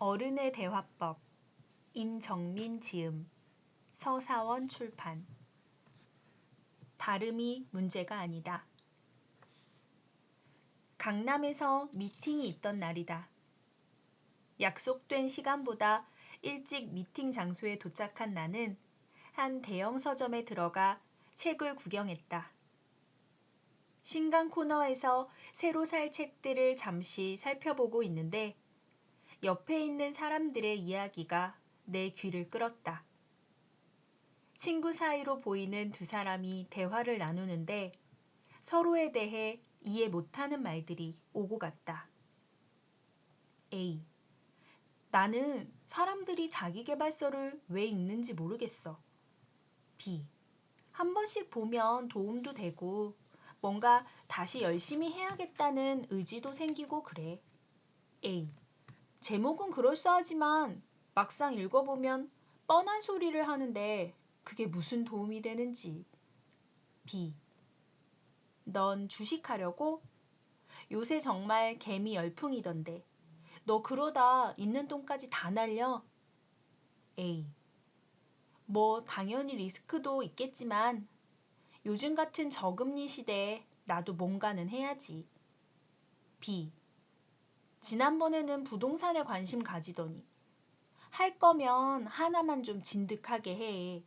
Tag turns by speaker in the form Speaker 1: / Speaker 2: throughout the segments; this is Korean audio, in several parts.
Speaker 1: 어른의 대화법 임정민 지음 서사원 출판 다름이 문제가 아니다. 강남에서 미팅이 있던 날이다. 약속된 시간보다 일찍 미팅 장소에 도착한 나는 한 대형 서점에 들어가 책을 구경했다. 신간 코너에서 새로 살 책들을 잠시 살펴보고 있는데 옆에 있는 사람들의 이야기가 내 귀를 끌었다. 친구 사이로 보이는 두 사람이 대화를 나누는데 서로에 대해 이해 못하는 말들이 오고 갔다. A. 나는 사람들이 자기계발서를 왜 읽는지 모르겠어. B. 한 번씩 보면 도움도 되고 뭔가 다시 열심히 해야겠다는 의지도 생기고 그래. A. 제목은 그럴싸하지만 막상 읽어보면 뻔한 소리를 하는데 그게 무슨 도움이 되는지. B. 넌 주식하려고? 요새 정말 개미 열풍이던데. 너 그러다 있는 돈까지 다 날려. A. 뭐 당연히 리스크도 있겠지만 요즘 같은 저금리 시대에 나도 뭔가는 해야지. B. 지난번에는 부동산에 관심 가지더니 할 거면 하나만 좀 진득하게 해.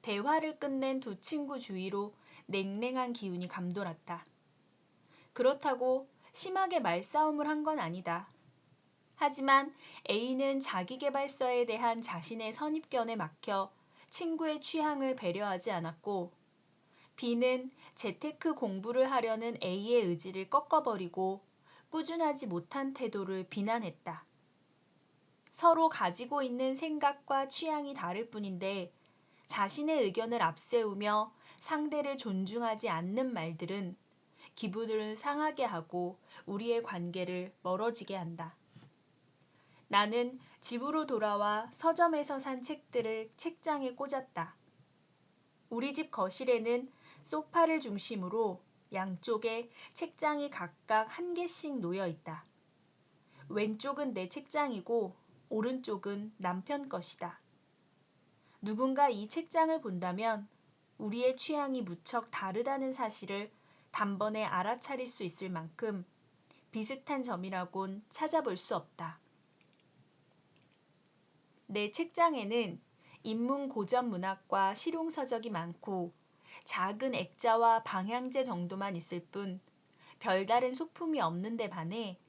Speaker 1: 대화를 끝낸 두 친구 주위로 냉랭한 기운이 감돌았다. 그렇다고 심하게 말싸움을 한 건 아니다. 하지만 A는 자기계발서에 대한 자신의 선입견에 막혀 친구의 취향을 배려하지 않았고 B는 재테크 공부를 하려는 A의 의지를 꺾어버리고 꾸준하지 못한 태도를 비난했다. 서로 가지고 있는 생각과 취향이 다를 뿐인데 자신의 의견을 앞세우며 상대를 존중하지 않는 말들은 기분을 상하게 하고 우리의 관계를 멀어지게 한다. 나는 집으로 돌아와 서점에서 산 책들을 책장에 꽂았다. 우리 집 거실에는 소파를 중심으로 양쪽에 책장이 각각 한 개씩 놓여 있다. 왼쪽은 내 책장이고 오른쪽은 남편 것이다. 누군가 이 책장을 본다면 우리의 취향이 무척 다르다는 사실을 단번에 알아차릴 수 있을 만큼 비슷한 점이라곤 찾아볼 수 없다. 내 책장에는 인문 고전 문학과 실용서적이 많고 작은 액자와 방향제 정도만 있을 뿐 별다른 소품이 없는데 반해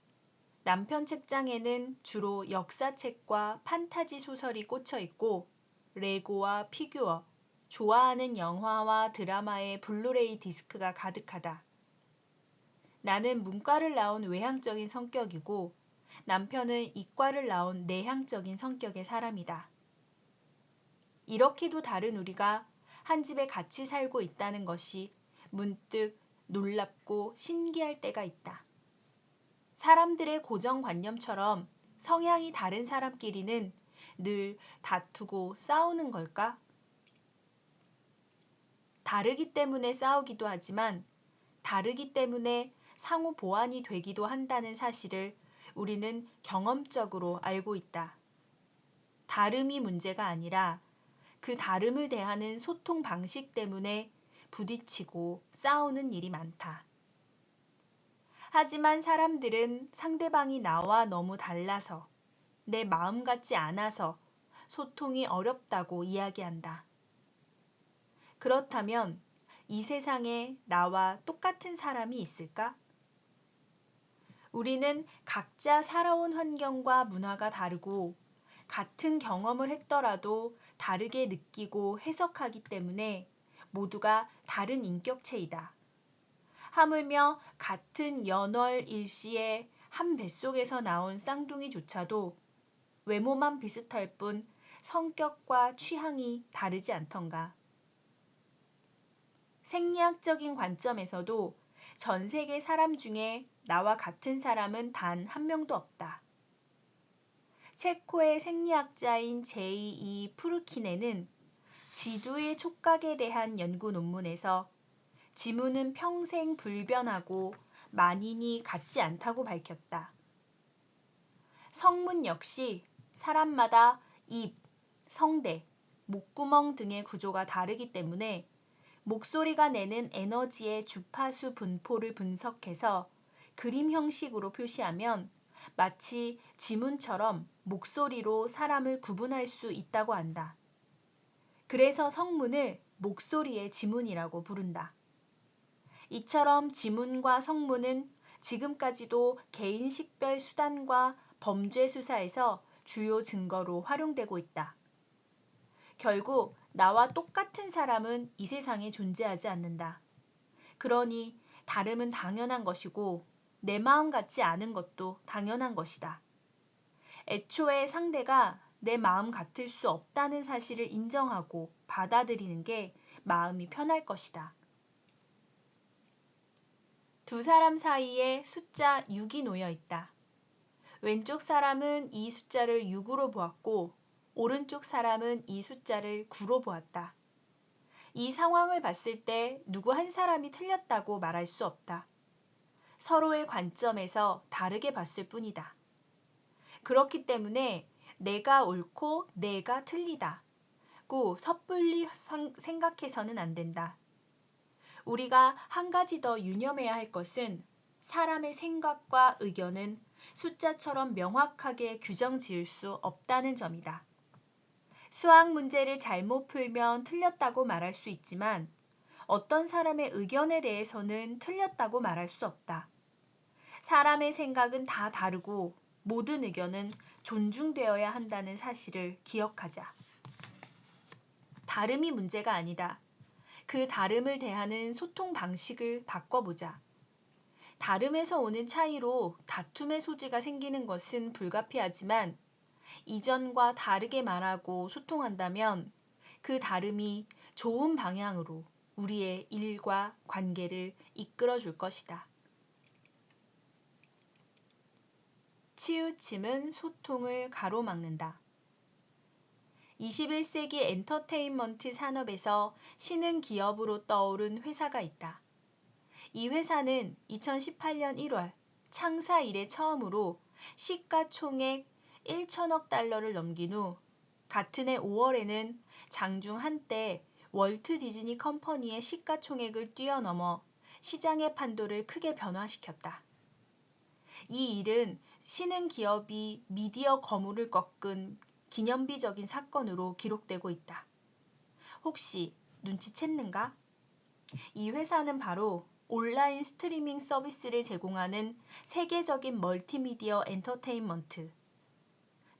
Speaker 1: 남편 책장에는 주로 역사책과 판타지 소설이 꽂혀 있고 레고와 피규어, 좋아하는 영화와 드라마의 블루레이 디스크가 가득하다. 나는 문과를 나온 외향적인 성격이고 남편은 이과를 나온 내향적인 성격의 사람이다. 이렇게도 다른 우리가 한 집에 같이 살고 있다는 것이 문득 놀랍고 신기할 때가 있다. 사람들의 고정관념처럼 성향이 다른 사람끼리는 늘 다투고 싸우는 걸까? 다르기 때문에 싸우기도 하지만 다르기 때문에 상호 보완이 되기도 한다는 사실을 우리는 경험적으로 알고 있다. 다름이 문제가 아니라 그 다름을 대하는 소통 방식 때문에 부딪히고 싸우는 일이 많다. 하지만 사람들은 상대방이 나와 너무 달라서, 내 마음 같지 않아서 소통이 어렵다고 이야기한다. 그렇다면 이 세상에 나와 똑같은 사람이 있을까? 우리는 각자 살아온 환경과 문화가 다르고 같은 경험을 했더라도 다르게 느끼고 해석하기 때문에 모두가 다른 인격체이다. 하물며 같은 연월 일시에 한 뱃속에서 나온 쌍둥이조차도 외모만 비슷할 뿐 성격과 취향이 다르지 않던가. 생리학적인 관점에서도 전 세계 사람 중에 나와 같은 사람은 단 한 명도 없다. 체코의 생리학자인 J.E. 푸르키네는 지두의 촉각에 대한 연구 논문에서 지문은 평생 불변하고 만인이 같지 않다고 밝혔다. 성문 역시 사람마다 입, 성대, 목구멍 등의 구조가 다르기 때문에 목소리가 내는 에너지의 주파수 분포를 분석해서 그림 형식으로 표시하면 마치 지문처럼 목소리로 사람을 구분할 수 있다고 한다. 그래서 성문을 목소리의 지문이라고 부른다. 이처럼 지문과 성문은 지금까지도 개인 식별 수단과 범죄 수사에서 주요 증거로 활용되고 있다. 결국 나와 똑같은 사람은 이 세상에 존재하지 않는다. 그러니 다름은 당연한 것이고 내 마음 같지 않은 것도 당연한 것이다. 애초에 상대가 내 마음 같을 수 없다는 사실을 인정하고 받아들이는 게 마음이 편할 것이다. 두 사람 사이에 숫자 6이 놓여 있다. 왼쪽 사람은 이 숫자를 6으로 보았고 오른쪽 사람은 이 숫자를 9로 보았다. 이 상황을 봤을 때 누구 한 사람이 틀렸다고 말할 수 없다. 서로의 관점에서 다르게 봤을 뿐이다. 그렇기 때문에 내가 옳고 내가 틀리다고 섣불리 생각해서는 안 된다. 우리가 한 가지 더 유념해야 할 것은 사람의 생각과 의견은 숫자처럼 명확하게 규정 지을 수 없다는 점이다. 수학 문제를 잘못 풀면 틀렸다고 말할 수 있지만 어떤 사람의 의견에 대해서는 틀렸다고 말할 수 없다. 사람의 생각은 다 다르고 모든 의견은 존중되어야 한다는 사실을 기억하자. 다름이 문제가 아니다. 그 다름을 대하는 소통 방식을 바꿔보자. 다름에서 오는 차이로 다툼의 소지가 생기는 것은 불가피하지만 이전과 다르게 말하고 소통한다면 그 다름이 좋은 방향으로 우리의 일과 관계를 이끌어 줄 것이다. 치우침은 소통을 가로막는다. 21세기 엔터테인먼트 산업에서 신흥 기업으로 떠오른 회사가 있다. 이 회사는 2018년 1월 창사 이래 처음으로 시가총액 1천억 달러를 넘긴 후 같은 해 5월에는 장중 한때 월트 디즈니 컴퍼니의 시가총액을 뛰어넘어 시장의 판도를 크게 변화시켰다. 이 일은 신흥 기업이 미디어 거물을 꺾은 기념비적인 사건으로 기록되고 있다. 혹시 눈치챘는가? 이 회사는 바로 온라인 스트리밍 서비스를 제공하는 세계적인 멀티미디어 엔터테인먼트,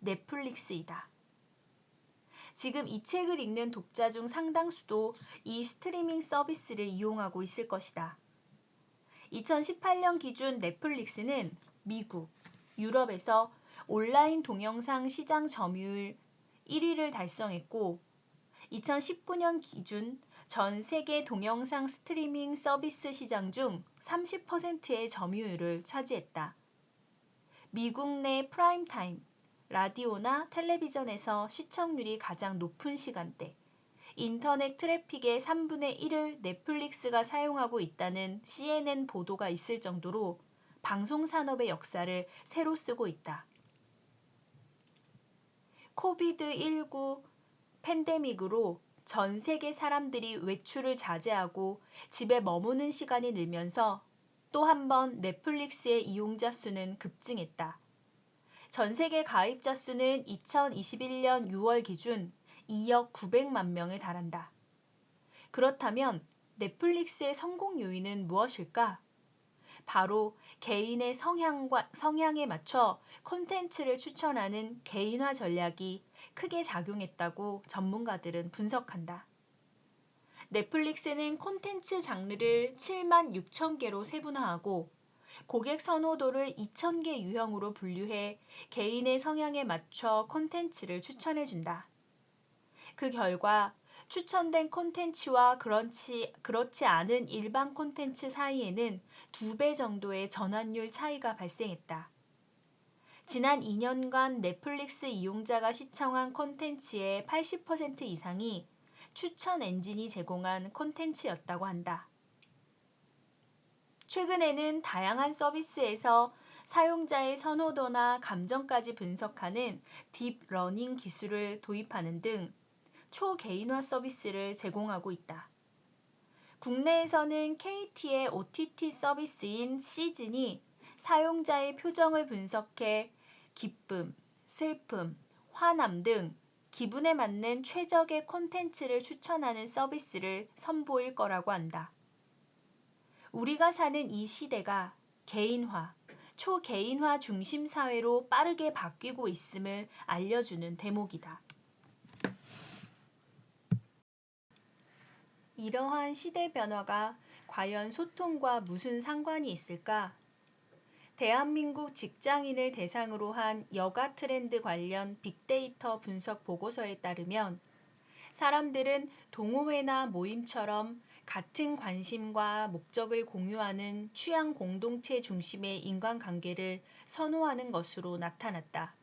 Speaker 1: 넷플릭스이다. 지금 이 책을 읽는 독자 중 상당수도 이 스트리밍 서비스를 이용하고 있을 것이다. 2018년 기준 넷플릭스는 미국, 유럽에서 온라인 동영상 시장 점유율 1위를 달성했고 2019년 기준 전 세계 동영상 스트리밍 서비스 시장 중 30%의 점유율을 차지했다. 미국 내 프라임타임, 라디오나 텔레비전에서 시청률이 가장 높은 시간대, 인터넷 트래픽의 3분의 1을 넷플릭스가 사용하고 있다는 CNN 보도가 있을 정도로 방송 산업의 역사를 새로 쓰고 있다. 코비드19 팬데믹으로 전 세계 사람들이 외출을 자제하고 집에 머무는 시간이 늘면서 또 한 번 넷플릭스의 이용자 수는 급증했다. 전 세계 가입자 수는 2021년 6월 기준 2억 900만 명에 달한다. 그렇다면 넷플릭스의 성공 요인은 무엇일까? 바로 개인의 성향에 맞춰 콘텐츠를 추천하는 개인화 전략이 크게 작용했다고 전문가들은 분석한다. 넷플릭스는 콘텐츠 장르를 7만 6천 개로 세분화하고 고객 선호도를 2,000개 유형으로 분류해 개인의 성향에 맞춰 콘텐츠를 추천해준다. 그 결과 추천된 콘텐츠와 그렇지 않은 일반 콘텐츠 사이에는 2배 정도의 전환율 차이가 발생했다. 지난 2년간 넷플릭스 이용자가 시청한 콘텐츠의 80% 이상이 추천 엔진이 제공한 콘텐츠였다고 한다. 최근에는 다양한 서비스에서 사용자의 선호도나 감정까지 분석하는 딥러닝 기술을 도입하는 등 초개인화 서비스를 제공하고 있다. 국내에서는 KT의 OTT 서비스인 시즌이 사용자의 표정을 분석해 기쁨, 슬픔, 화남 등 기분에 맞는 최적의 콘텐츠를 추천하는 서비스를 선보일 거라고 한다. 우리가 사는 이 시대가 개인화, 초개인화 중심 사회로 빠르게 바뀌고 있음을 알려주는 대목이다. 이러한 시대 변화가 과연 소통과 무슨 상관이 있을까? 대한민국 직장인을 대상으로 한 여가 트렌드 관련 빅데이터 분석 보고서에 따르면 사람들은 동호회나 모임처럼 같은 관심과 목적을 공유하는 취향 공동체 중심의 인간관계를 선호하는 것으로 나타났다.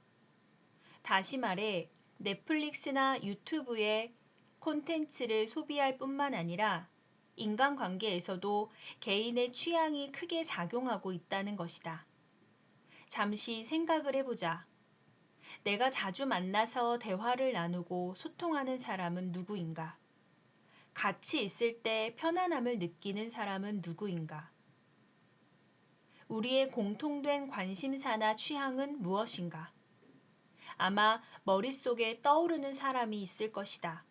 Speaker 1: 다시 말해 넷플릭스나 유튜브의 콘텐츠를 소비할 뿐만 아니라 인간관계에서도 개인의 취향이 크게 작용하고 있다는 것이다. 잠시 생각을 해보자. 내가 자주 만나서 대화를 나누고 소통하는 사람은 누구인가? 같이 있을 때 편안함을 느끼는 사람은 누구인가? 우리의 공통된 관심사나 취향은 무엇인가? 아마 머릿속에 떠오르는 사람이 있을 것이다.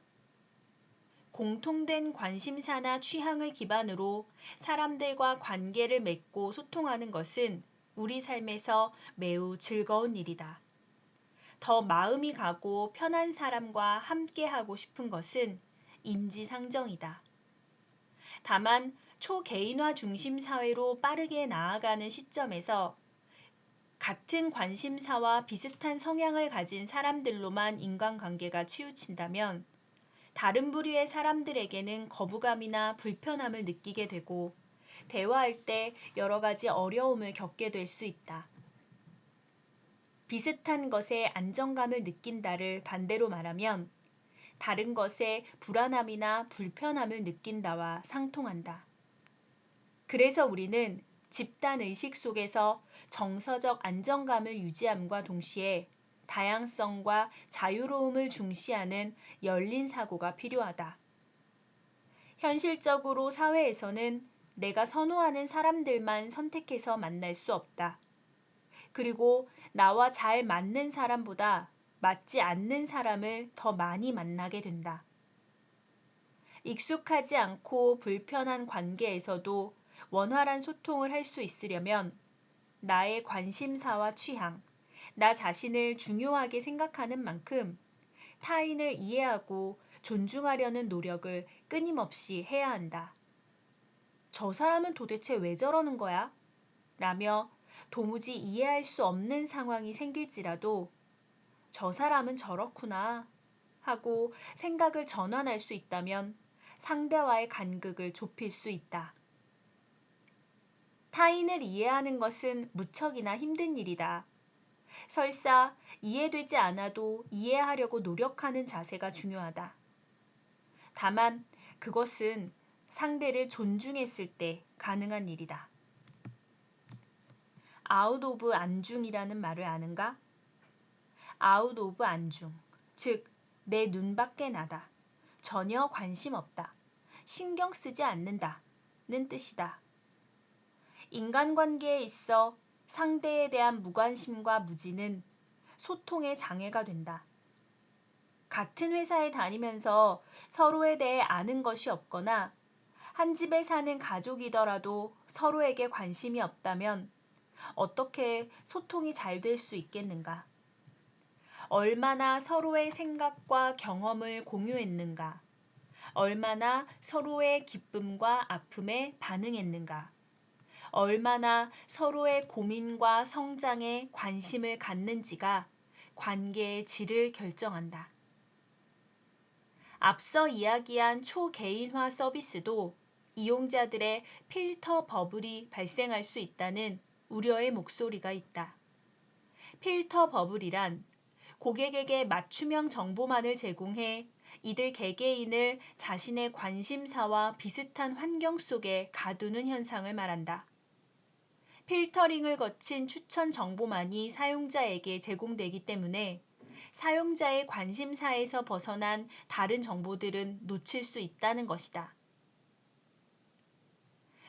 Speaker 1: 공통된 관심사나 취향을 기반으로 사람들과 관계를 맺고 소통하는 것은 우리 삶에서 매우 즐거운 일이다. 더 마음이 가고 편한 사람과 함께하고 싶은 것은 인지상정이다. 다만 초개인화 중심 사회로 빠르게 나아가는 시점에서 같은 관심사와 비슷한 성향을 가진 사람들로만 인간관계가 치우친다면 다른 부류의 사람들에게는 거부감이나 불편함을 느끼게 되고 대화할 때 여러 가지 어려움을 겪게 될 수 있다. 비슷한 것에 안정감을 느낀다를 반대로 말하면 다른 것에 불안함이나 불편함을 느낀다와 상통한다. 그래서 우리는 집단 의식 속에서 정서적 안정감을 유지함과 동시에 다양성과 자유로움을 중시하는 열린 사고가 필요하다. 현실적으로 사회에서는 내가 선호하는 사람들만 선택해서 만날 수 없다. 그리고 나와 잘 맞는 사람보다 맞지 않는 사람을 더 많이 만나게 된다. 익숙하지 않고 불편한 관계에서도 원활한 소통을 할 수 있으려면 나의 관심사와 취향, 나 자신을 중요하게 생각하는 만큼 타인을 이해하고 존중하려는 노력을 끊임없이 해야 한다. 저 사람은 도대체 왜 저러는 거야? 라며 도무지 이해할 수 없는 상황이 생길지라도 저 사람은 저렇구나 하고 생각을 전환할 수 있다면 상대와의 간극을 좁힐 수 있다. 타인을 이해하는 것은 무척이나 힘든 일이다. 설사 이해되지 않아도 이해하려고 노력하는 자세가 중요하다. 다만 그것은 상대를 존중했을 때 가능한 일이다. 아웃 오브 안중이라는 말을 아는가? 아웃 오브 안중, 즉 내 눈밖에 나다. 전혀 관심 없다. 신경 쓰지 않는다는 뜻이다. 인간관계에 있어 상대에 대한 무관심과 무지는 소통의 장애가 된다. 같은 회사에 다니면서 서로에 대해 아는 것이 없거나 한 집에 사는 가족이더라도 서로에게 관심이 없다면 어떻게 소통이 잘 될 수 있겠는가? 얼마나 서로의 생각과 경험을 공유했는가? 얼마나 서로의 기쁨과 아픔에 반응했는가? 얼마나 서로의 고민과 성장에 관심을 갖는지가 관계의 질을 결정한다. 앞서 이야기한 초개인화 서비스도 이용자들의 필터 버블이 발생할 수 있다는 우려의 목소리가 있다. 필터 버블이란 고객에게 맞춤형 정보만을 제공해 이들 개개인을 자신의 관심사와 비슷한 환경 속에 가두는 현상을 말한다. 필터링을 거친 추천 정보만이 사용자에게 제공되기 때문에 사용자의 관심사에서 벗어난 다른 정보들은 놓칠 수 있다는 것이다.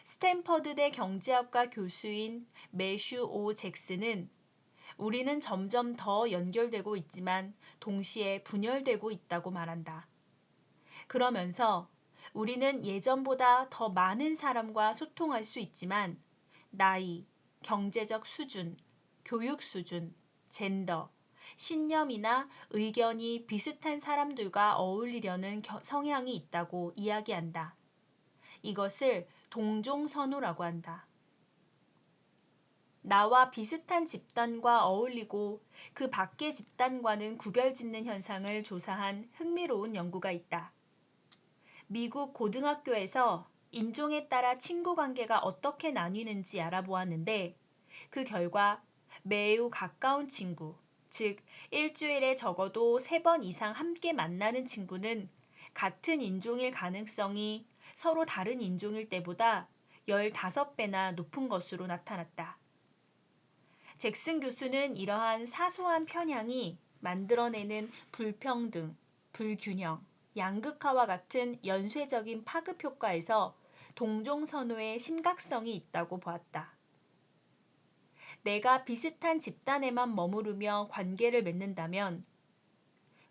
Speaker 1: 스탠퍼드대 경제학과 교수인 매슈 오 잭슨은 우리는 점점 더 연결되고 있지만 동시에 분열되고 있다고 말한다. 그러면서 우리는 예전보다 더 많은 사람과 소통할 수 있지만 나이, 경제적 수준, 교육 수준, 젠더, 신념이나 의견이 비슷한 사람들과 어울리려는 성향이 있다고 이야기한다. 이것을 동종선호라고 한다. 나와 비슷한 집단과 어울리고 그 밖의 집단과는 구별짓는 현상을 조사한 흥미로운 연구가 있다. 미국 고등학교에서 인종에 따라 친구 관계가 어떻게 나뉘는지 알아보았는데 그 결과 매우 가까운 친구, 즉 일주일에 적어도 3번 이상 함께 만나는 친구는 같은 인종일 가능성이 서로 다른 인종일 때보다 15배나 높은 것으로 나타났다. 잭슨 교수는 이러한 사소한 편향이 만들어내는 불평등, 불균형, 양극화와 같은 연쇄적인 파급 효과에서 동종선호의 심각성이 있다고 보았다. 내가 비슷한 집단에만 머무르며 관계를 맺는다면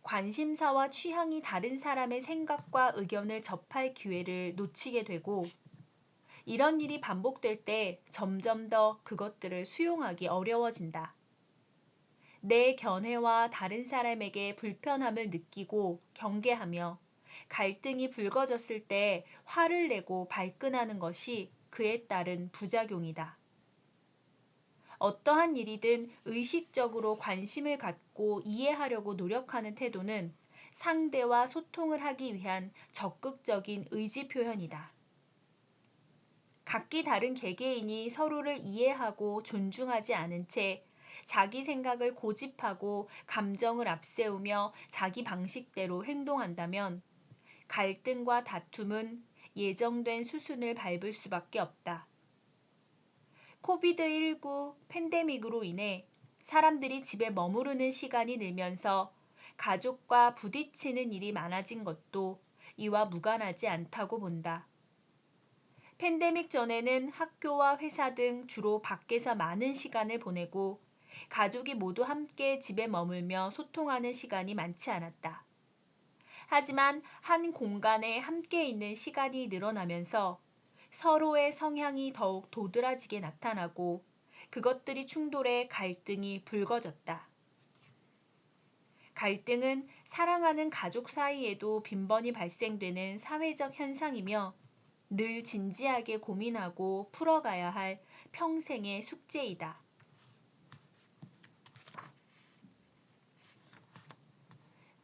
Speaker 1: 관심사와 취향이 다른 사람의 생각과 의견을 접할 기회를 놓치게 되고 이런 일이 반복될 때 점점 더 그것들을 수용하기 어려워진다. 내 견해와 다른 사람에게 불편함을 느끼고 경계하며 갈등이 불거졌을 때 화를 내고 발끈하는 것이 그에 따른 부작용이다. 어떠한 일이든 의식적으로 관심을 갖고 이해하려고 노력하는 태도는 상대와 소통을 하기 위한 적극적인 의지 표현이다. 각기 다른 개개인이 서로를 이해하고 존중하지 않은 채 자기 생각을 고집하고 감정을 앞세우며 자기 방식대로 행동한다면 갈등과 다툼은 예정된 수순을 밟을 수밖에 없다. 코비드19 팬데믹으로 인해 사람들이 집에 머무르는 시간이 늘면서 가족과 부딪히는 일이 많아진 것도 이와 무관하지 않다고 본다. 팬데믹 전에는 학교와 회사 등 주로 밖에서 많은 시간을 보내고 가족이 모두 함께 집에 머물며 소통하는 시간이 많지 않았다. 하지만 한 공간에 함께 있는 시간이 늘어나면서 서로의 성향이 더욱 도드라지게 나타나고 그것들이 충돌해 갈등이 불거졌다. 갈등은 사랑하는 가족 사이에도 빈번히 발생되는 사회적 현상이며 늘 진지하게 고민하고 풀어가야 할 평생의 숙제이다.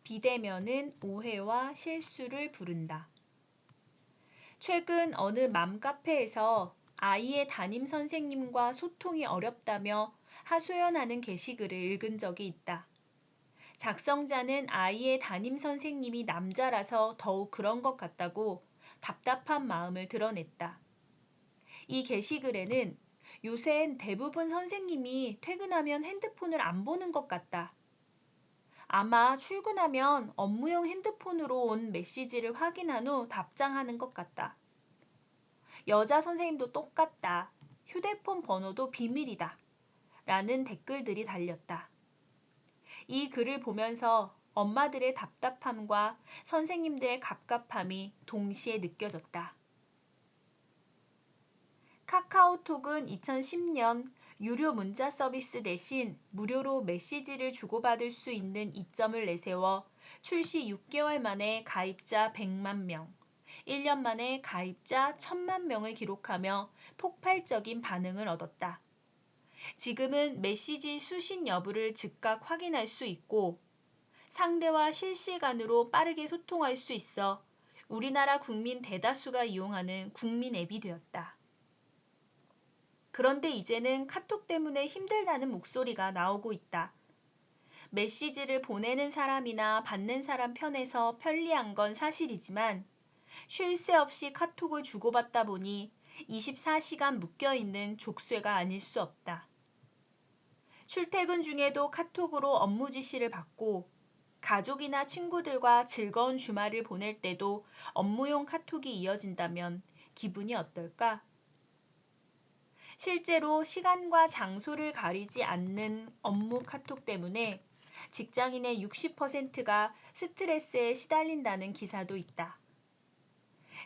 Speaker 1: 비대면은 오해와 실수를 부른다. 최근 어느 맘카페에서 아이의 담임 선생님과 소통이 어렵다며 하소연하는 게시글을 읽은 적이 있다. 작성자는 아이의 담임 선생님이 남자라서 더욱 그런 것 같다고 답답한 마음을 드러냈다. 이 게시글에는 요샌 대부분 선생님이 퇴근하면 핸드폰을 안 보는 것 같다. 아마 출근하면 업무용 핸드폰으로 온 메시지를 확인한 후 답장하는 것 같다. 여자 선생님도 똑같다. 휴대폰 번호도 비밀이다. 라는 댓글들이 달렸다. 이 글을 보면서 엄마들의 답답함과 선생님들의 갑갑함이 동시에 느껴졌다. 카카오톡은 2010년 유료 문자 서비스 대신 무료로 메시지를 주고받을 수 있는 이점을 내세워 출시 6개월 만에 가입자 100만 명, 1년 만에 가입자 1000만 명을 기록하며 폭발적인 반응을 얻었다. 지금은 메시지 수신 여부를 즉각 확인할 수 있고 상대와 실시간으로 빠르게 소통할 수 있어 우리나라 국민 대다수가 이용하는 국민 앱이 되었다. 그런데 이제는 카톡 때문에 힘들다는 목소리가 나오고 있다. 메시지를 보내는 사람이나 받는 사람 편에서 편리한 건 사실이지만 쉴 새 없이 카톡을 주고받다 보니 24시간 묶여있는 족쇄가 아닐 수 없다. 출퇴근 중에도 카톡으로 업무 지시를 받고 가족이나 친구들과 즐거운 주말을 보낼 때도 업무용 카톡이 이어진다면 기분이 어떨까? 실제로 시간과 장소를 가리지 않는 업무 카톡 때문에 직장인의 60%가 스트레스에 시달린다는 기사도 있다.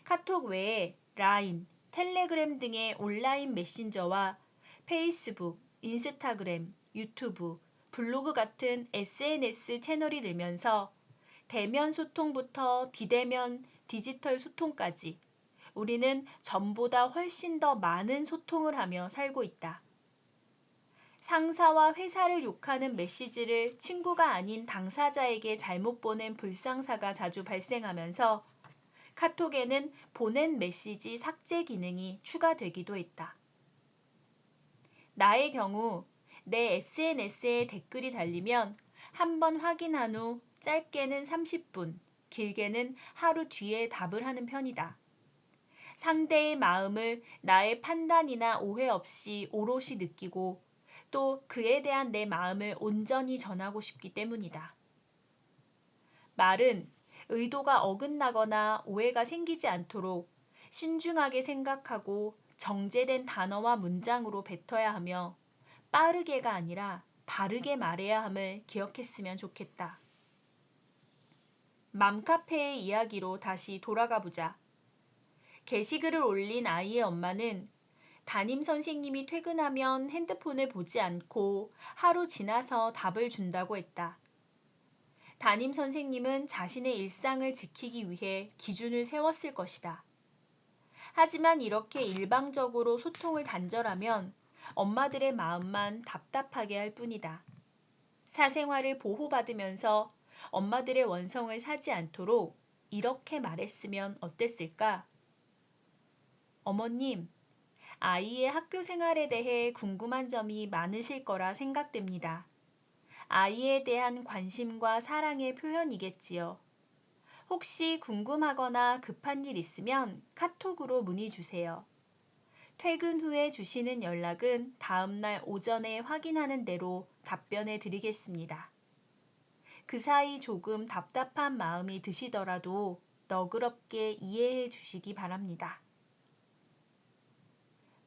Speaker 1: 카톡 외에 라인, 텔레그램 등의 온라인 메신저와 페이스북, 인스타그램, 유튜브, 블로그 같은 SNS 채널이 늘면서 대면 소통부터 비대면 디지털 소통까지 우리는 전보다 훨씬 더 많은 소통을 하며 살고 있다. 상사와 회사를 욕하는 메시지를 친구가 아닌 당사자에게 잘못 보낸 불상사가 자주 발생하면서 카톡에는 보낸 메시지 삭제 기능이 추가되기도 했다. 나의 경우 내 SNS에 댓글이 달리면 한번 확인한 후 짧게는 30분, 길게는 하루 뒤에 답을 하는 편이다. 상대의 마음을 나의 판단이나 오해 없이 오롯이 느끼고 또 그에 대한 내 마음을 온전히 전하고 싶기 때문이다. 말은 의도가 어긋나거나 오해가 생기지 않도록 신중하게 생각하고 정제된 단어와 문장으로 뱉어야 하며 빠르게가 아니라 바르게 말해야 함을 기억했으면 좋겠다. 맘카페의 이야기로 다시 돌아가 보자. 게시글을 올린 아이의 엄마는 담임 선생님이 퇴근하면 핸드폰을 보지 않고 하루 지나서 답을 준다고 했다. 담임 선생님은 자신의 일상을 지키기 위해 기준을 세웠을 것이다. 하지만 이렇게 일방적으로 소통을 단절하면 엄마들의 마음만 답답하게 할 뿐이다. 사생활을 보호받으면서 엄마들의 원성을 사지 않도록 이렇게 말했으면 어땠을까? 어머님, 아이의 학교 생활에 대해 궁금한 점이 많으실 거라 생각됩니다. 아이에 대한 관심과 사랑의 표현이겠지요. 혹시 궁금하거나 급한 일 있으면 카톡으로 문의 주세요. 퇴근 후에 주시는 연락은 다음날 오전에 확인하는 대로 답변해 드리겠습니다. 그 사이 조금 답답한 마음이 드시더라도 너그럽게 이해해 주시기 바랍니다.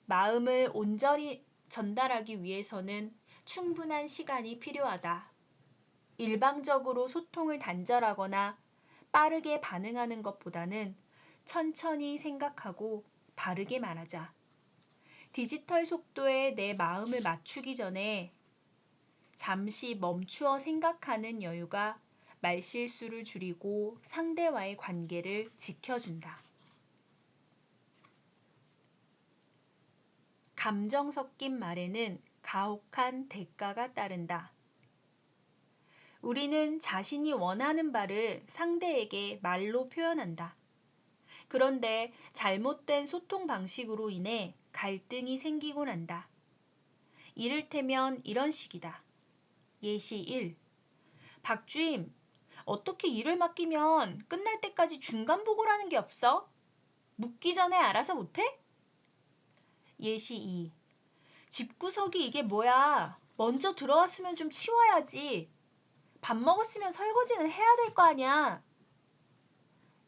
Speaker 1: 마음을 온전히 전달하기 위해서는 충분한 시간이 필요하다. 일방적으로 소통을 단절하거나 빠르게 반응하는 것보다는 천천히 생각하고 바르게 말하자. 디지털 속도에 내 마음을 맞추기 전에 잠시 멈추어 생각하는 여유가 말실수를 줄이고 상대와의 관계를 지켜준다. 감정 섞인 말에는 가혹한 대가가 따른다. 우리는 자신이 원하는 바를 상대에게 말로 표현한다. 그런데 잘못된 소통 방식으로 인해 갈등이 생기곤 한다. 이를테면 이런 식이다. 예시 1. 박주임, 어떻게 일을 맡기면 끝날 때까지 중간 보고라는 게 없어? 묻기 전에 알아서 못해? 예시 2. 집구석이 이게 뭐야? 먼저 들어왔으면 좀 치워야지. 밥 먹었으면 설거지는 해야 될 거 아니야.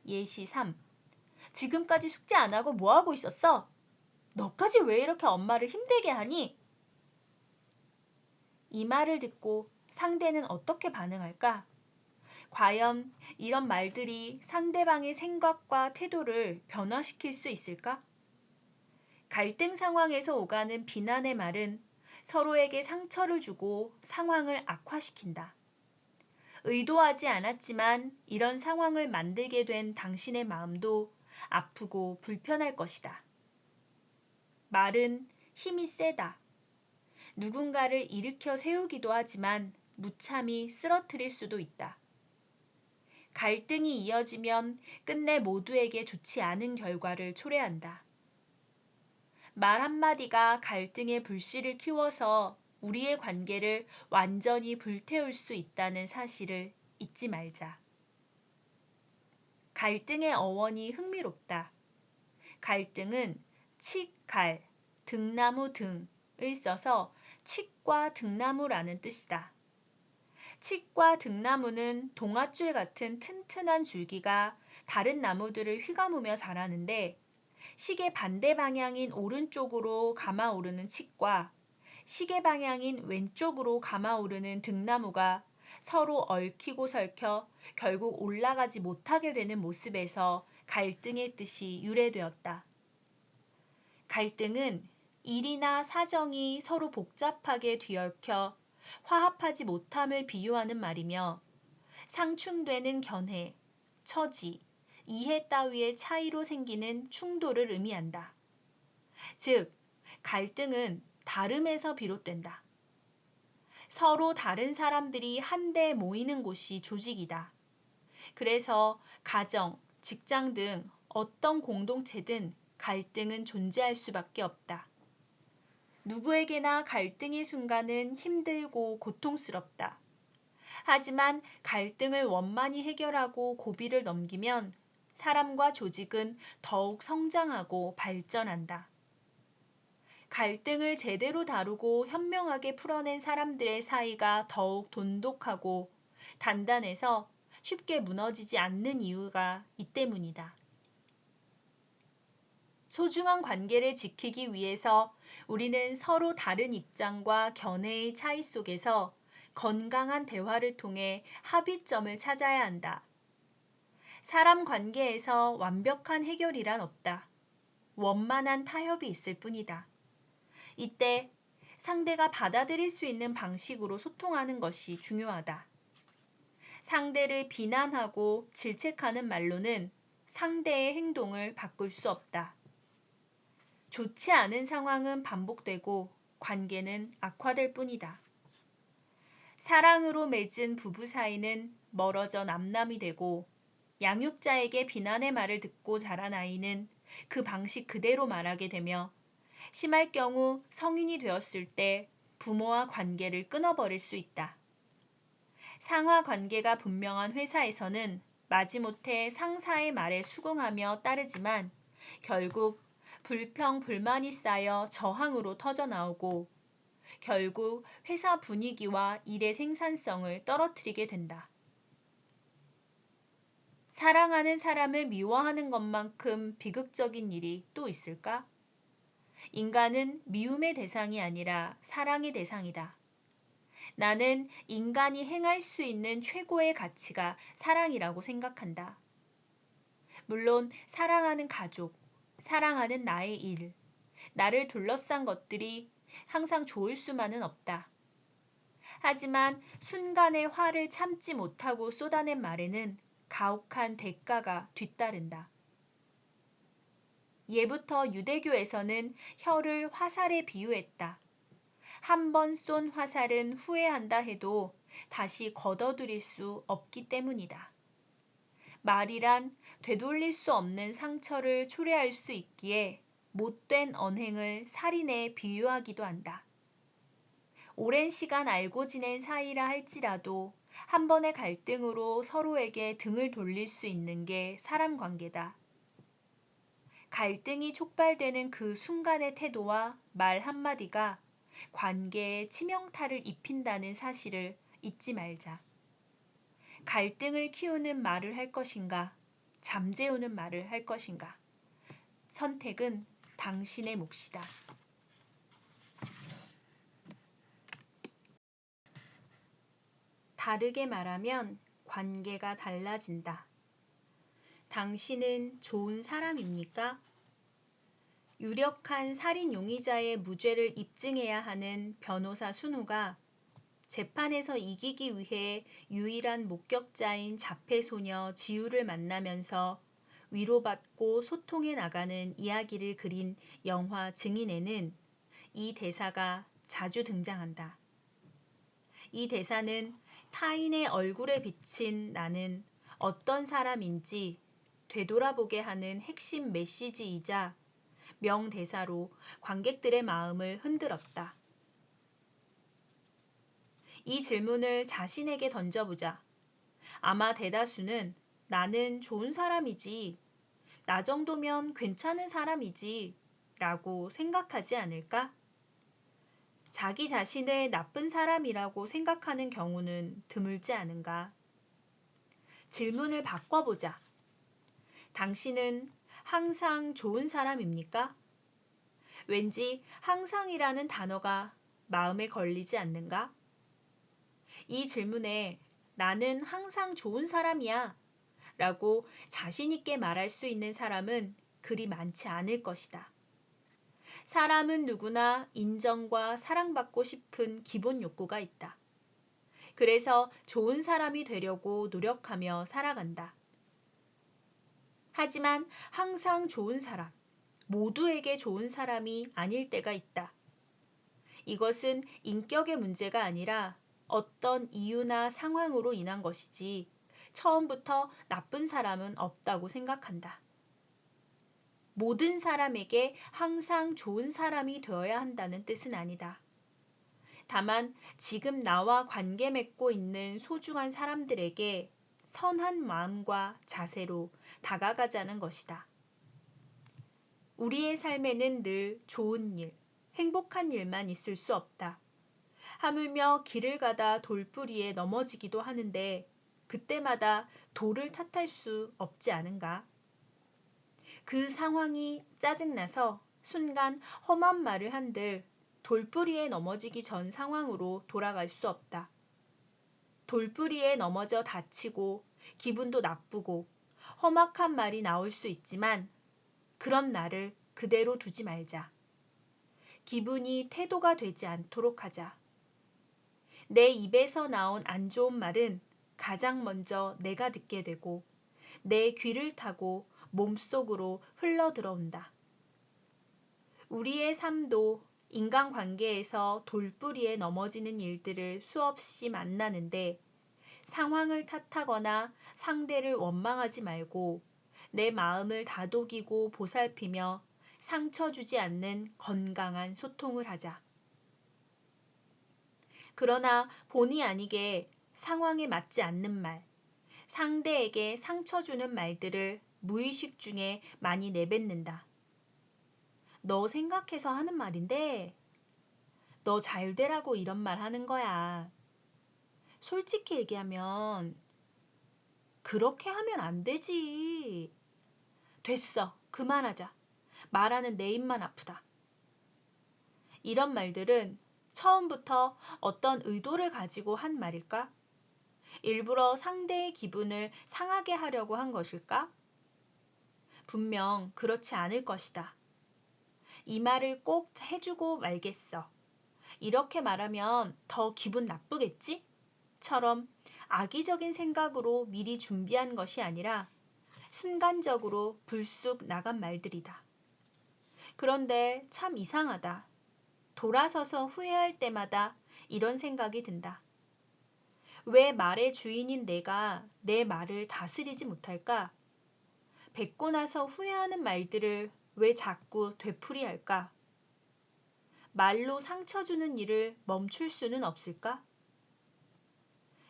Speaker 1: 예시 3. 지금까지 숙제 안 하고 뭐 하고 있었어? 너까지 왜 이렇게 엄마를 힘들게 하니? 이 말을 듣고 상대는 어떻게 반응할까? 과연 이런 말들이 상대방의 생각과 태도를 변화시킬 수 있을까? 갈등 상황에서 오가는 비난의 말은 서로에게 상처를 주고 상황을 악화시킨다. 의도하지 않았지만 이런 상황을 만들게 된 당신의 마음도 아프고 불편할 것이다. 말은 힘이 세다. 누군가를 일으켜 세우기도 하지만 무참히 쓰러뜨릴 수도 있다. 갈등이 이어지면 끝내 모두에게 좋지 않은 결과를 초래한다. 말 한마디가 갈등의 불씨를 키워서 우리의 관계를 완전히 불태울 수 있다는 사실을 잊지 말자. 갈등의 어원이 흥미롭다. 갈등은 칡, 갈, 등나무 등을 써서 칡과 등나무라는 뜻이다. 칡과 등나무는 동아줄 같은 튼튼한 줄기가 다른 나무들을 휘감으며 자라는데 시계 반대 방향인 오른쪽으로 감아오르는 칡과 시계 방향인 왼쪽으로 감아오르는 등나무가 서로 얽히고 설켜 결국 올라가지 못하게 되는 모습에서 갈등의 뜻이 유래되었다. 갈등은 일이나 사정이 서로 복잡하게 뒤얽혀 화합하지 못함을 비유하는 말이며 상충되는 견해, 처지, 이해 따위의 차이로 생기는 충돌을 의미한다. 즉, 갈등은 다름에서 비롯된다. 서로 다른 사람들이 한데 모이는 곳이 조직이다. 그래서 가정, 직장 등 어떤 공동체든 갈등은 존재할 수밖에 없다. 누구에게나 갈등의 순간은 힘들고 고통스럽다. 하지만 갈등을 원만히 해결하고 고비를 넘기면 사람과 조직은 더욱 성장하고 발전한다. 갈등을 제대로 다루고 현명하게 풀어낸 사람들의 사이가 더욱 돈독하고 단단해서 쉽게 무너지지 않는 이유가 이 때문이다. 소중한 관계를 지키기 위해서 우리는 서로 다른 입장과 견해의 차이 속에서 건강한 대화를 통해 합의점을 찾아야 한다. 사람 관계에서 완벽한 해결이란 없다. 원만한 타협이 있을 뿐이다. 이때 상대가 받아들일 수 있는 방식으로 소통하는 것이 중요하다. 상대를 비난하고 질책하는 말로는 상대의 행동을 바꿀 수 없다. 좋지 않은 상황은 반복되고 관계는 악화될 뿐이다. 사랑으로 맺은 부부 사이는 멀어져 남남이 되고 양육자에게 비난의 말을 듣고 자란 아이는 그 방식 그대로 말하게 되며 심할 경우 성인이 되었을 때 부모와 관계를 끊어버릴 수 있다. 상하 관계가 분명한 회사에서는 마지못해 상사의 말에 수긍하며 따르지만 결국 불평, 불만이 쌓여 저항으로 터져나오고 결국 회사 분위기와 일의 생산성을 떨어뜨리게 된다. 사랑하는 사람을 미워하는 것만큼 비극적인 일이 또 있을까? 인간은 미움의 대상이 아니라 사랑의 대상이다. 나는 인간이 행할 수 있는 최고의 가치가 사랑이라고 생각한다. 물론 사랑하는 가족, 사랑하는 나의 일, 나를 둘러싼 것들이 항상 좋을 수만은 없다. 하지만 순간의 화를 참지 못하고 쏟아낸 말에는 가혹한 대가가 뒤따른다. 예부터 유대교에서는 혀를 화살에 비유했다. 한 번 쏜 화살은 후회한다 해도 다시 걷어들일 수 없기 때문이다. 말이란 되돌릴 수 없는 상처를 초래할 수 있기에 못된 언행을 살인에 비유하기도 한다. 오랜 시간 알고 지낸 사이라 할지라도 한 번의 갈등으로 서로에게 등을 돌릴 수 있는 게 사람 관계다. 갈등이 촉발되는 그 순간의 태도와 말 한마디가 관계에 치명타를 입힌다는 사실을 잊지 말자. 갈등을 키우는 말을 할 것인가, 잠재우는 말을 할 것인가. 선택은 당신의 몫이다. 다르게 말하면 관계가 달라진다. 당신은 좋은 사람입니까? 유력한 살인 용의자의 무죄를 입증해야 하는 변호사 순우가 재판에서 이기기 위해 유일한 목격자인 자폐소녀 지우를 만나면서 위로받고 소통해 나가는 이야기를 그린 영화 증인에는 이 대사가 자주 등장한다. 이 대사는 타인의 얼굴에 비친 나는 어떤 사람인지 되돌아보게 하는 핵심 메시지이자 명대사로 관객들의 마음을 흔들었다. 이 질문을 자신에게 던져보자. 아마 대다수는 나는 좋은 사람이지, 나 정도면 괜찮은 사람이지 라고 생각하지 않을까? 자기 자신을 나쁜 사람이라고 생각하는 경우는 드물지 않은가? 질문을 바꿔보자. 당신은 항상 좋은 사람입니까? 왠지 항상이라는 단어가 마음에 걸리지 않는가? 이 질문에 나는 항상 좋은 사람이야 라고 자신있게 말할 수 있는 사람은 그리 많지 않을 것이다. 사람은 누구나 인정과 사랑받고 싶은 기본 욕구가 있다. 그래서 좋은 사람이 되려고 노력하며 살아간다. 하지만 항상 좋은 사람, 모두에게 좋은 사람이 아닐 때가 있다. 이것은 인격의 문제가 아니라 어떤 이유나 상황으로 인한 것이지 처음부터 나쁜 사람은 없다고 생각한다. 모든 사람에게 항상 좋은 사람이 되어야 한다는 뜻은 아니다. 다만 지금 나와 관계 맺고 있는 소중한 사람들에게 선한 마음과 자세로 다가가자는 것이다. 우리의 삶에는 늘 좋은 일, 행복한 일만 있을 수 없다. 하물며 길을 가다 돌부리에 넘어지기도 하는데 그때마다 돌을 탓할 수 없지 않은가? 그 상황이 짜증나서 순간 험한 말을 한들 돌부리에 넘어지기 전 상황으로 돌아갈 수 없다. 돌부리에 넘어져 다치고 기분도 나쁘고 험악한 말이 나올 수 있지만 그런 나를 그대로 두지 말자. 기분이 태도가 되지 않도록 하자. 내 입에서 나온 안 좋은 말은 가장 먼저 내가 듣게 되고 내 귀를 타고 몸속으로 흘러 들어온다. 우리의 삶도 인간관계에서 돌부리에 넘어지는 일들을 수없이 만나는데 상황을 탓하거나 상대를 원망하지 말고 내 마음을 다독이고 보살피며 상처 주지 않는 건강한 소통을 하자. 그러나 본의 아니게 상황에 맞지 않는 말, 상대에게 상처 주는 말들을 무의식 중에 많이 내뱉는다. 너 생각해서 하는 말인데, 너 잘 되라고 이런 말 하는 거야. 솔직히 얘기하면, 그렇게 하면 안 되지. 됐어. 그만하자. 말하는 내 입만 아프다. 이런 말들은 처음부터 어떤 의도를 가지고 한 말일까? 일부러 상대의 기분을 상하게 하려고 한 것일까? 분명 그렇지 않을 것이다. 이 말을 꼭 해주고 말겠어. 이렇게 말하면 더 기분 나쁘겠지? 처럼 악의적인 생각으로 미리 준비한 것이 아니라 순간적으로 불쑥 나간 말들이다. 그런데 참 이상하다. 돌아서서 후회할 때마다 이런 생각이 든다. 왜 말의 주인인 내가 내 말을 다스리지 못할까? 뱉고 나서 후회하는 말들을 왜 자꾸 되풀이할까? 말로 상처 주는 일을 멈출 수는 없을까?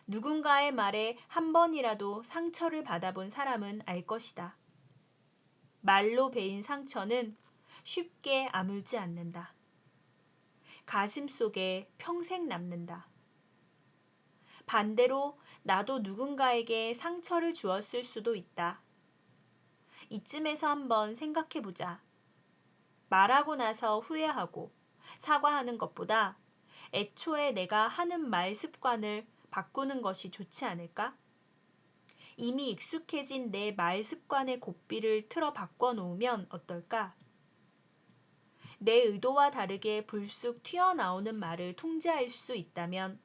Speaker 1: 누군가의 말에 한 번이라도 상처를 받아본 사람은 알 것이다. 말로 베인 상처는 쉽게 아물지 않는다. 가슴 속에 평생 남는다. 반대로 나도 누군가에게 상처를 주었을 수도 있다. 이쯤에서 한번 생각해 보자. 말하고 나서 후회하고 사과하는 것보다 애초에 내가 하는 말 습관을 바꾸는 것이 좋지 않을까? 이미 익숙해진 내 말 습관의 고삐를 틀어 바꿔 놓으면 어떨까? 내 의도와 다르게 불쑥 튀어나오는 말을 통제할 수 있다면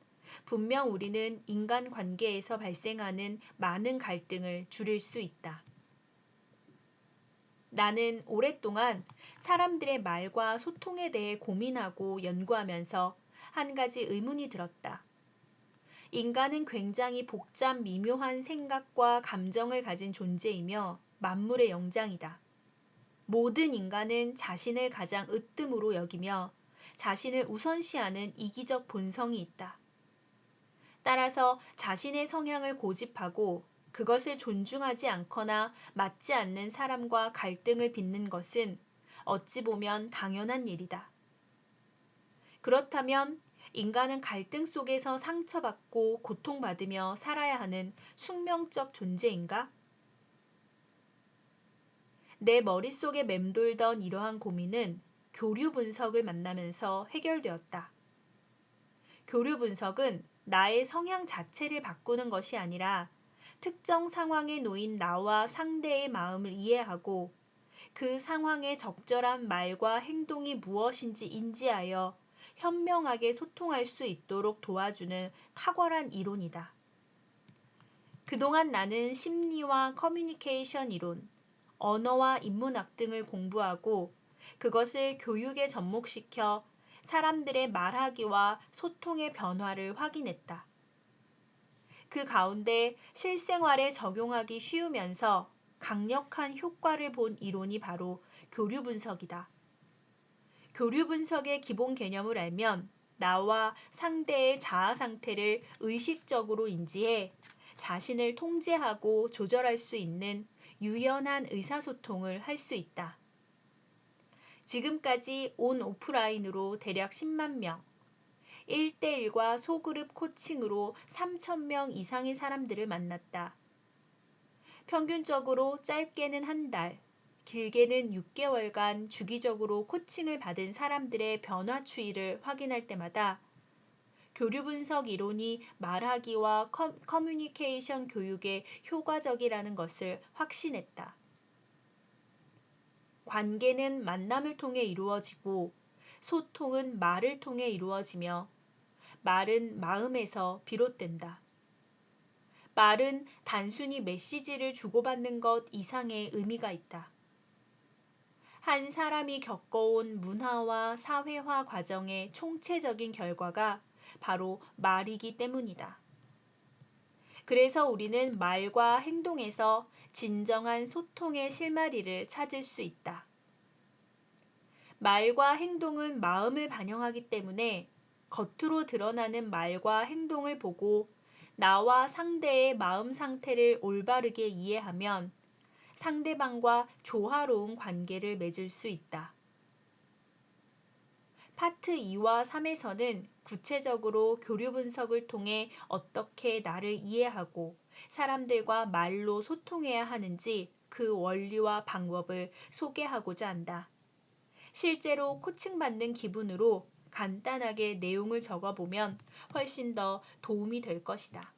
Speaker 1: 분명 우리는 인간관계에서 발생하는 많은 갈등을 줄일 수 있다. 나는 오랫동안 사람들의 말과 소통에 대해 고민하고 연구하면서 한 가지 의문이 들었다. 인간은 굉장히 복잡 미묘한 생각과 감정을 가진 존재이며 만물의 영장이다. 모든 인간은 자신을 가장 으뜸으로 여기며 자신을 우선시하는 이기적 본성이 있다. 따라서 자신의 성향을 고집하고 그것을 존중하지 않거나 맞지 않는 사람과 갈등을 빚는 것은 어찌 보면 당연한 일이다. 그렇다면 인간은 갈등 속에서 상처받고 고통받으며 살아야 하는 숙명적 존재인가? 내 머릿속에 맴돌던 이러한 고민은 교류 분석을 만나면서 해결되었다. 교류 분석은 나의 성향 자체를 바꾸는 것이 아니라 특정 상황에 놓인 나와 상대의 마음을 이해하고 그 상황에 적절한 말과 행동이 무엇인지 인지하여 현명하게 소통할 수 있도록 도와주는 탁월한 이론이다. 그동안 나는 심리와 커뮤니케이션 이론, 언어와 인문학 등을 공부하고 그것을 교육에 접목시켜 사람들의 말하기와 소통의 변화를 확인했다. 그 가운데 실생활에 적용하기 쉬우면서 강력한 효과를 본 이론이 바로 교류 분석이다. 교류 분석의 기본 개념을 알면 나와 상대의 자아 상태를 의식적으로 인지해 자신을 통제하고 조절할 수 있는 유연한 의사소통을 할 수 있다. 지금까지 온 오프라인으로 대략 10만 명, 1대1과 소그룹 코칭으로 3,000명 이상의 사람들을 만났다. 평균적으로 짧게는 한 달, 길게는 6개월간 주기적으로 코칭을 받은 사람들의 변화 추이를 확인할 때마다 교류 분석 이론이 말하기와 커뮤니케이션 교육에 효과적이라는 것을 확신했다. 관계는 만남을 통해 이루어지고 소통은 말을 통해 이루어지며 말은 마음에서 비롯된다. 말은 단순히 메시지를 주고받는 것 이상의 의미가 있다. 한 사람이 겪어온 문화와 사회화 과정의 총체적인 결과가 바로 말이기 때문이다. 그래서 우리는 말과 행동에서 진정한 소통의 실마리를 찾을 수 있다. 말과 행동은 마음을 반영하기 때문에 겉으로 드러나는 말과 행동을 보고 나와 상대의 마음 상태를 올바르게 이해하면 상대방과 조화로운 관계를 맺을 수 있다. 파트 2와 3에서는 구체적으로 교류 분석을 통해 어떻게 나를 이해하고 사람들과 말로 소통해야 하는지 그 원리와 방법을 소개하고자 한다. 실제로 코칭받는 기분으로 간단하게 내용을 적어보면 훨씬 더 도움이 될 것이다.